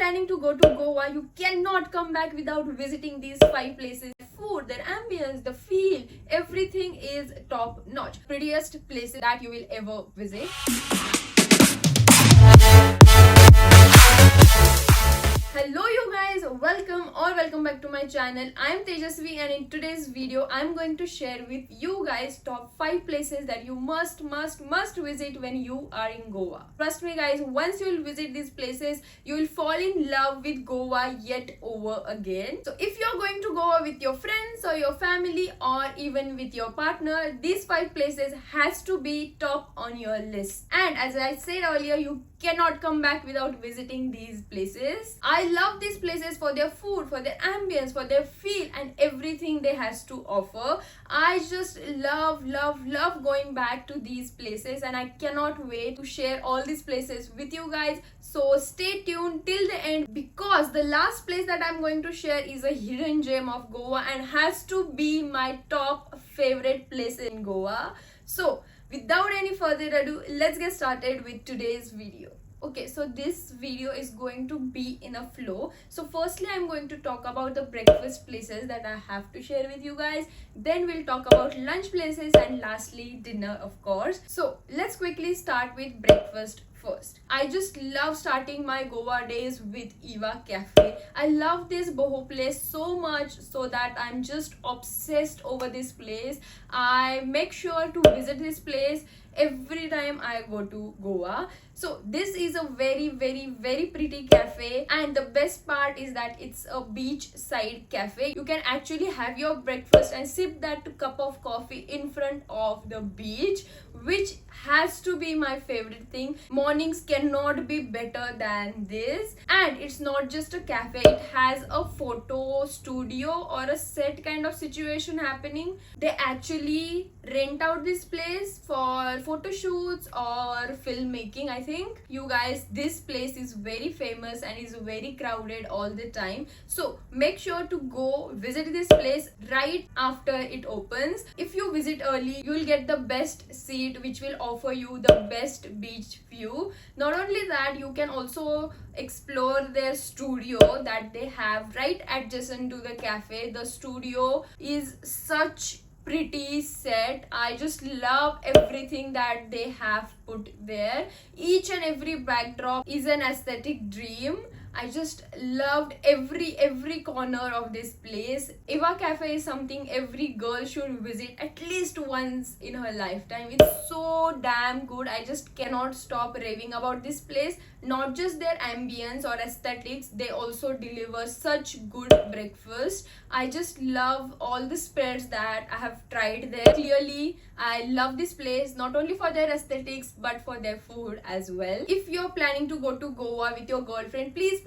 planning to go to Goa, you cannot come back without visiting these 5 places. Food, their ambience, the feel, everything is top notch. Prettiest places that you will ever visit. Hello you guys, welcome back to my channel. I am Tejasvi and in today's video I am going to share with you guys top 5 places that you must visit when you are in Goa. Trust me guys, once you will visit these places, you will fall in love with Goa yet over again. So if you are going to Goa with your friends or your family or even with your partner, these 5 places has to be top on your list. And as I said earlier, you cannot come back without visiting these places. I love these places for their food, for their ambience, for their feel and everything they has to offer. I just love going back to these places and I cannot wait to share all these places with you guys. So stay tuned till the end because the last place that I'm going to share is a hidden gem of Goa and has to be my top favorite place in Goa. So without any further ado, let's get started with today's video. Okay, so this video is going to be in a flow. So firstly, I'm going to talk about the breakfast places that I have to share with you guys. Then we'll talk about lunch places and lastly dinner, of course. So let's quickly start with breakfast first. I just love starting my Goa days with Eva Cafe. I love this boho place so much so that I'm just obsessed over this place. I make sure to visit this place every time I go to Goa. So this is a very pretty cafe and the best part is that it's a beachside cafe. You can actually have your breakfast and sip that cup of coffee in front of the beach, which has to be my favorite thing. Mornings cannot be better than this. And it's not just a cafe, it has a photo studio or a set kind of situation happening. They actually rent out this place for photo shoots or filmmaking. I think you guys, this place is very famous and is very crowded all the time. So make sure to go visit this place right after it opens. If you visit early, you will get the best seat which will offer you the best beach view. Not only that, you can also explore their studio that they have right adjacent to the cafe. The studio is such pretty set. I just love everything that they have put there. Each and every backdrop is an aesthetic dream. I just loved every corner of this place. Eva Cafe is something every girl should visit at least once in her lifetime. It's so damn good. I just cannot stop raving about this place. Not just their ambience or aesthetics, they also deliver such good breakfast. I just love all the spreads that I have tried there. Clearly, I love this place not only for their aesthetics but for their food as well. If you're planning to go to Goa with your girlfriend, please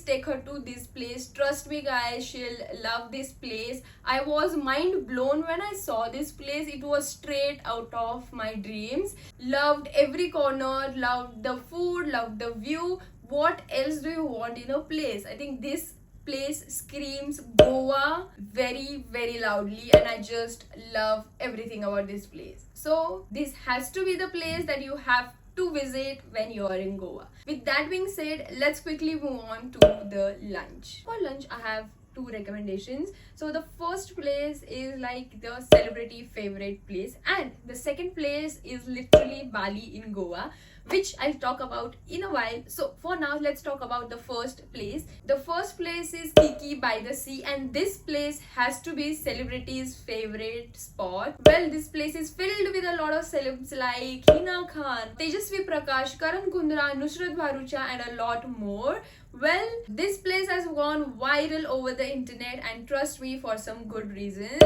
take her to this place. Trust me guys, she'll love this place. I was mind blown when I saw this place. It was straight out of my dreams. Loved every corner, loved the food, loved the view. What else do you want in a place? I think this place screams Goa very loudly and I just love everything about this place. So this has to be the place that you have to visit when you are in Goa. With that being said, let's quickly move on to the lunch. For lunch, I have 2 recommendations. So the first place is like the celebrity favorite place and the second place is literally Bali in Goa, which I'll talk about in a while. So for now, let's talk about the first place. The first place is Kiki by the Sea and this place has to be celebrities' favorite spot. Well, this place is filled with a lot of celebs like Hina Khan, Tejasvi Prakash, Karan Kundra, Nusrat Bharucha and a lot more. Well, this place has gone viral over the internet and trust me, for some good reasons.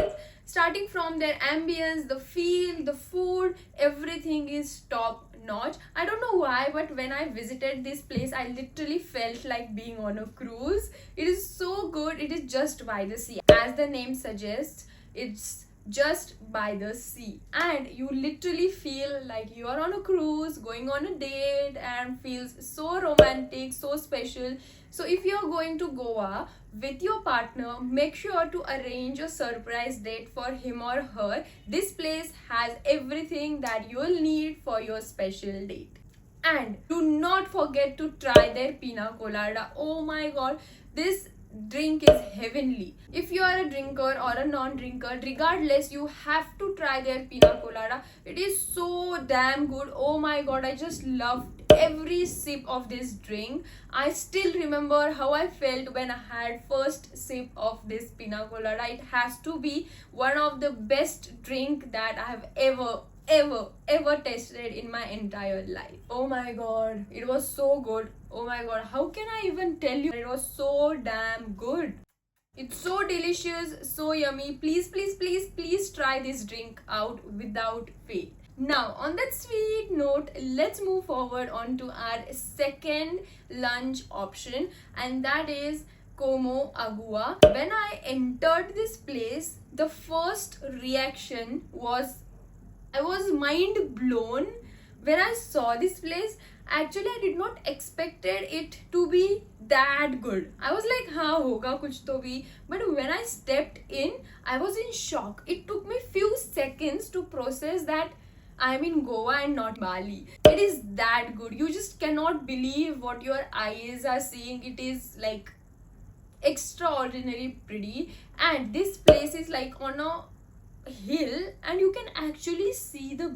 Starting from their ambience, the feel, the food, everything is top notch. I don't know why, but when I visited this place, I literally felt like being on a cruise. It is so good. It is just by the sea. As the name suggests, it's just by the sea and you literally feel like you are on a cruise going on a date and feels so romantic, so special. So if you're going to Goa with your partner, make sure to arrange a surprise date for him or her. This place has everything that you'll need for your special date. And do not forget to try their pina colada. Oh my god, this drink is heavenly. If you are a drinker or a non-drinker, regardless, you have to try their pina colada. It is so damn good. Oh my god, I just loved every sip of this drink. I still remember how I felt when I had first sip of this pina colada. It has to be one of the best drink that I have ever tasted in my entire life. Oh my god, it was so good. Oh my god, how can I even tell you? It was so damn good. It's so delicious, so yummy. Please try this drink out without fail. Now, on that sweet note, let's move forward on to our second lunch option, and that is Como Agua. When I entered this place, the first reaction was I was mind blown when I saw this place. Actually, I did not expected it to be that good. I was like, हाँ होगा कुछ तो भी. But when I stepped in, I was in shock. It took me few seconds to process that I'm in Goa and not Bali. It is that good. You just cannot believe what your eyes are seeing. It is like extraordinary pretty, and this place is like on a hill and you can actually see the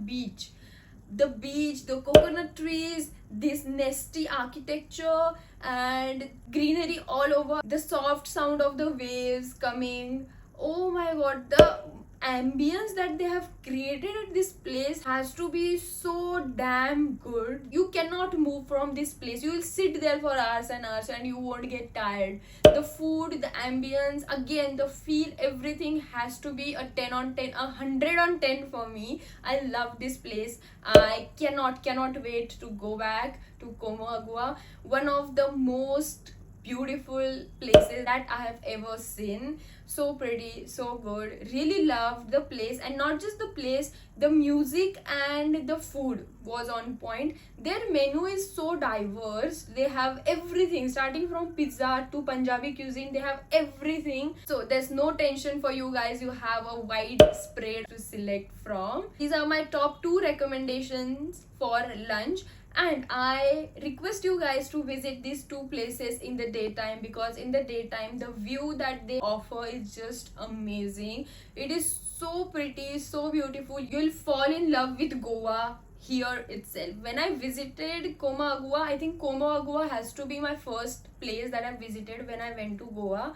coconut trees, this nesty architecture and greenery all over, the soft sound of the waves coming. Oh my god, the ambience that they have created at this place has to be so damn good. You cannot move from this place. You will sit there for hours and hours and you won't get tired. The food, the ambience, again the feel, everything has to be a 10 on 10, 100 on 10 for me. I love this place. I cannot wait to go back to Como Agua, one of the most beautiful places that I have ever seen. So pretty, so good. Really loved the place, and not just the place, the music and the food was on point. Their menu is so diverse. They have everything starting from pizza to Punjabi cuisine. They have everything. So there's no tension for you guys. You have a wide spread to select from. These are my top 2 recommendations for lunch, and I request you guys to visit these 2 places in the daytime, because in the daytime the view that they offer is just amazing. It is so pretty, so beautiful. You'll fall in love with Goa here itself. When I visited Como Agua, I think Como Agua has to be my first place that I visited when I went to Goa,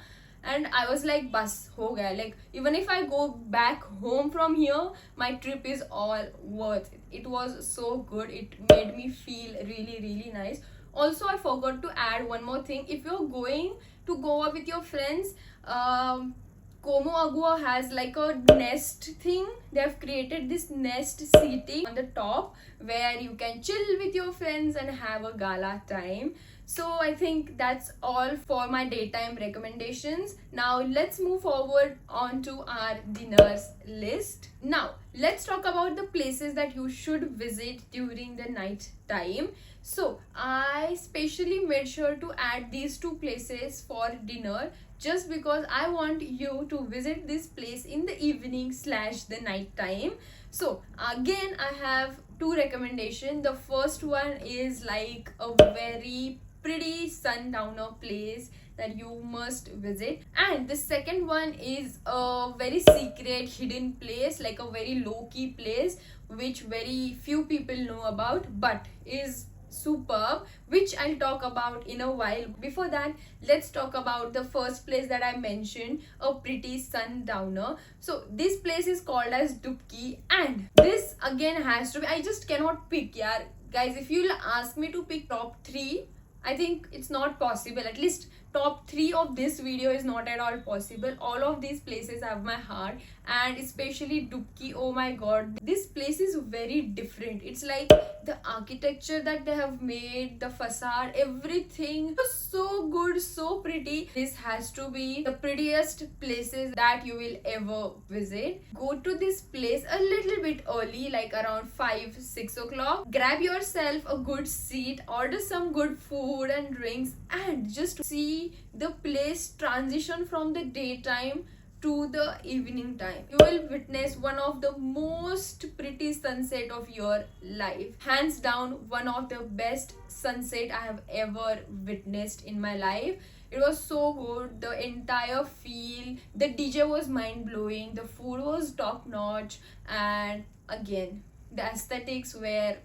and I was like, bus ho gaya. Like, even if I go back home from here, my trip is all worth it. It was so good. It made me feel really nice. Also, I forgot to add one more thing. If you're going to Goa with your friends, Como Agua has like a nest thing. They have created this nest seating on the top where you can chill with your friends and have a gala time. So I think that's all for my daytime recommendations. Now let's move forward on to our dinners list. Now let's talk about the places that you should visit during the night time. So I specially made sure to add these 2 places for dinner, just because I want you to visit this place in the evening / the night time. So again, I have 2 recommendations. The first one is like a very pretty sundowner place that you must visit, and the second one is a very secret hidden place, like a very low-key place which very few people know about but is superb, which I'll talk about in a while. Before that, let's talk about the first place that I mentioned, a pretty sundowner. So this place is called as Dubki, and this again has to be, I just cannot pick, yeah guys. If you'll ask me to pick top 3, I think it's not possible. At least top 3 of this video is not at all possible. All of these places have my heart, and especially Dubki. Oh my god, this place is very different. It's like the architecture that they have made, the facade, everything was so good, so pretty. This has to be the prettiest places that you will ever visit. Go to this place a little bit early, like around 5-6 o'clock. Grab yourself a good seat, order some good food and drinks, and just see the place transition from the daytime to the evening time. You will witness one of the most pretty sunset of your life. Hands down, one of the best sunset I have ever witnessed in my life. It was so good. The entire feel, the DJ was mind blowing, the food was top notch, and again, the aesthetics were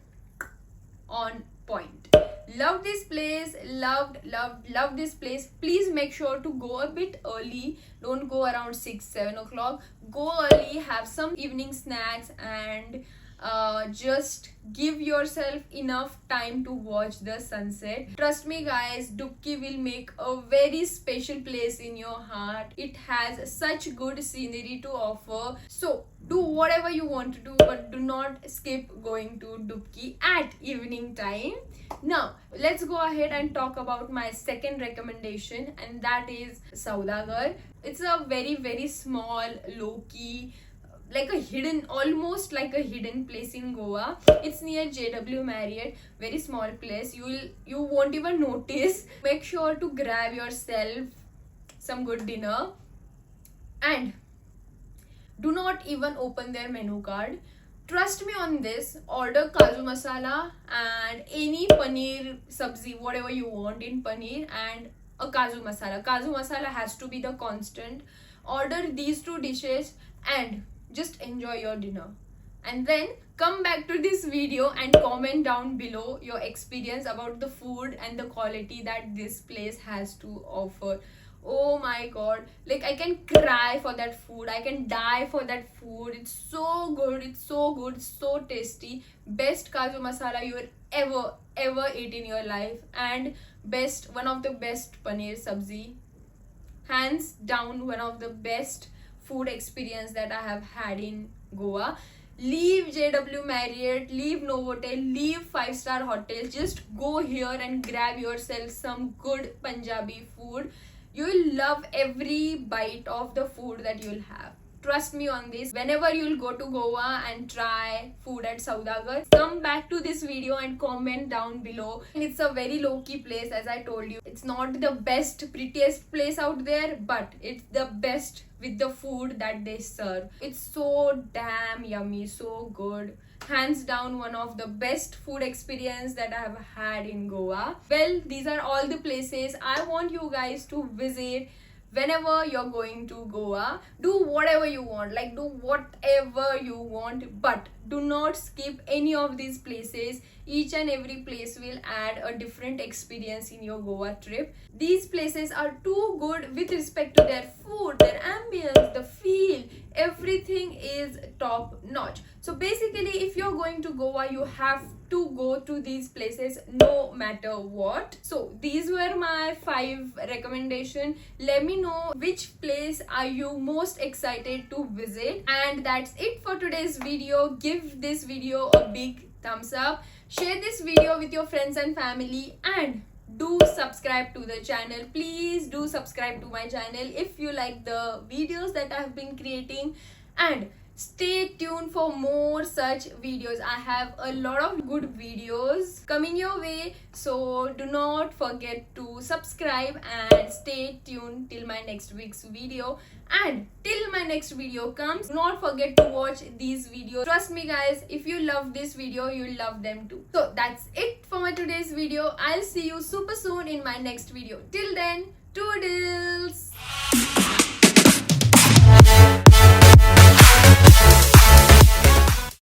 on point. Loved this place, loved this place. Please make sure to go a bit early. Don't go around 6-7 o'clock. Go early, have some evening snacks, and just give yourself enough time to watch the sunset. Trust me guys, Dubki will make a very special place in your heart. It has such good scenery to offer. So do whatever you want to do, but do not skip going to Dubki at evening time. Now let's go ahead and talk about my second recommendation, and that is Saudagar. It's a very small, low-key, like a hidden, almost like a hidden place in Goa. It's near JW Marriott. Very small place. You won't even notice. Make sure to grab yourself some good dinner, and do not even open their menu card. Trust me on this. Order kaju masala and any paneer sabzi, whatever you want in paneer, and a kaju masala. Kaju masala has to be the constant. Order these two dishes and just enjoy your dinner, and then come back to this video and comment down below your experience about the food and the quality that this place has to offer. Oh my god, like I can cry for that food, I can die for that food. It's so good, it's so good, it's so tasty. Best kaju masala you will ever eat in your life, and one of the best paneer sabzi. Hands down, one of the best food experience that I have had in Goa. Leave JW Marriott, leave Novotel, leave 5-star hotel. Just go here and grab yourself some good Punjabi food. You will love every bite of the food that you will have. Trust me on this. Whenever you will go to Goa and try food at Saudagar, come back to this video and comment down below. And it's a very low-key place, as I told you. It's not the best, prettiest place out there, but it's the best with the food that they serve. It's so damn yummy, so good. Hands down, one of the best food experience that I have had in Goa. Well, these are all the places I want you guys to visit whenever you're going to Goa. Do whatever you want, like do whatever you want, but do not skip any of these places. Each and every place will add a different experience in your Goa trip. These places are too good with respect to their food, their ambience, the feel. Everything is top notch. So basically, if you're going to Goa, you have to go to these places no matter what. So these were my 5 recommendations. Let me know which place are you most excited to visit. And that's it for today's video. Give this video a big thumbs up. Share this video with your friends and family, and do subscribe to the channel. Please do subscribe to my channel if you like the videos that I have been creating, and stay tuned for more such videos. I have a lot of good videos coming your way, so do not forget to subscribe and stay tuned till my next week's video. And till my next video comes, do not forget to watch these videos. Trust me guys, if you love this video, you'll love them too. So that's it for my today's video. I'll see you super soon in my next video. Till then, toodles.